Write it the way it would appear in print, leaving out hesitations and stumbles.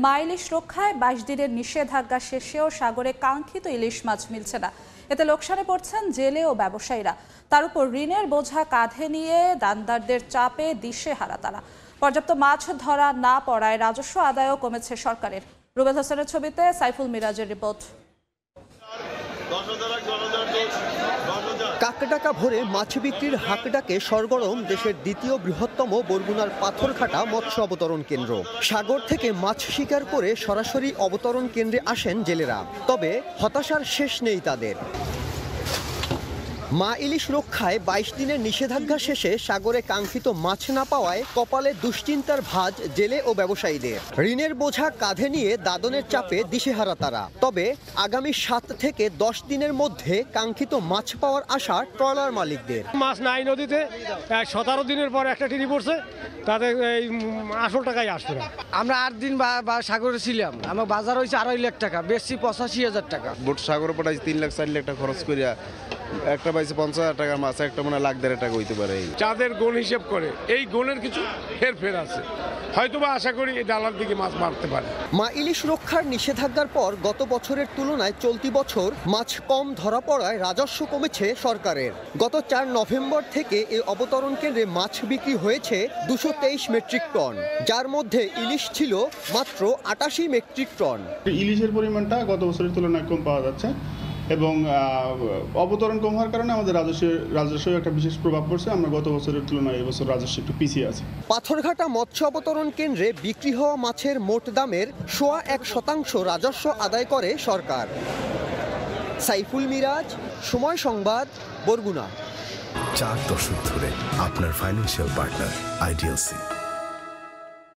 মা ইলিশ রক্ষায় 22 দিনের নিষেধাজ্ঞা শেষেও সাগরে কাঙ্ক্ষিত ইলিশ মাছ মিলছে না। এতে লোকসানে পড়ছেন জেলে ও ব্যবসায়ীরা। তার উপর ঋণের বোঝা কাঁধে নিয়ে দানদারদের চাপে দিশেহারা তারা। পর্যাপ্ত মাছ ধরা না পড়ায় রাজস্ব আদায়ও কমেছে সরকারের। রুবেল হোসেনের ছবিতে সাইফুল মিরাজের রিপোর্ট। কাকডাকা ভরে মাছ বিক্রির হাকডাকে সরগরম দেশের দ্বিতীয় বৃহত্তম বরগুনার পাথরঘাটা মৎস্য অবতরণ কেন্দ্র। সাগর থেকে মাছ শিকার করে সরাসরি অবতরণ কেন্দ্রে আসেন জেলেরা। তবে হতাশার শেষ নেই তাদের। মা ইলিশ রক্ষায় 22 দিনের নিষেধাজ্ঞা শেষে সাগরে কাঙ্ক্ষিত মাছ না পাওয়ায় কপালে দুশ্চিন্তার ভাঁজ জেলে ও ব্যবসায়ীদের। ঋণের বোঝা কাঁধে নিয়ে দাদনের চাপে দিশেহারা তারা। তবে আগামী 7 থেকে 10 দিনের মধ্যে কাঙ্ক্ষিত মাছ পাওয়ার আশা ট্রলার মালিকদের। মাছ নাই নদীতে, 17 দিনের পর একটা টিনি পড়ছে, তাতে এই আসল টাকাই আসছে না। আমরা 8 দিন বা সাগরে ছিলাম, আমার বাজার হয়েছে 2.5 লাখ টাকা, বেশি 85,000 টাকা। বোট সাগরে পড়াইছে 3 লাখ 4 লাখ টাকা খরচ করিয়া একটা পাইছে 50,000 টাকার মাছ, একটা মনে 1,50,000 টাকা হইতে পারে। যাদের গোল হিসেব করে এই গোলের কিছু হেরফের আছে, হয়তোবা আশা করি এই ডালার দিকে মাছ মারতে পারে। মা ইলিশ রক্ষার নিষেধাজ্ঞার পর গত বছরের তুলনায় চলতি বছর মাছ কম ধরা পড়ায় রাজস্ব কমেছে সরকারের। গত 4 নভেম্বর থেকে এই অবতরণ কেন্দ্রে মাছ বিক্রি হয়েছে 223 মেট্রিক টন, যার মধ্যে ইলিশ ছিল মাত্র 88 মেট্রিক টন। ইলিশের পরিমাণটা গত বছরের তুলনায় কম পাওয়া যাচ্ছে এবং অবতরণ কম হওয়ার কারণে আমাদের রাজস্ব একটা বিশেষ প্রভাব পড়ছে। আমরা গত বছরের তুলনায় এবছর রাজস্ব একটু পিছিয়ে আছে। পাথরঘাটা মৎস্য অবতরণ কেন্দ্রে বিক্রি হওয়া মাছের মোট দামের 1.25% রাজস্ব আদায় করে সরকার। সাইফুল মিরাজ, সময় সংবাদ, বরগুনা। 4 দশক ধরে আপনার ফাইন্যান্সিয়াল পার্টনার আইডিএলসি।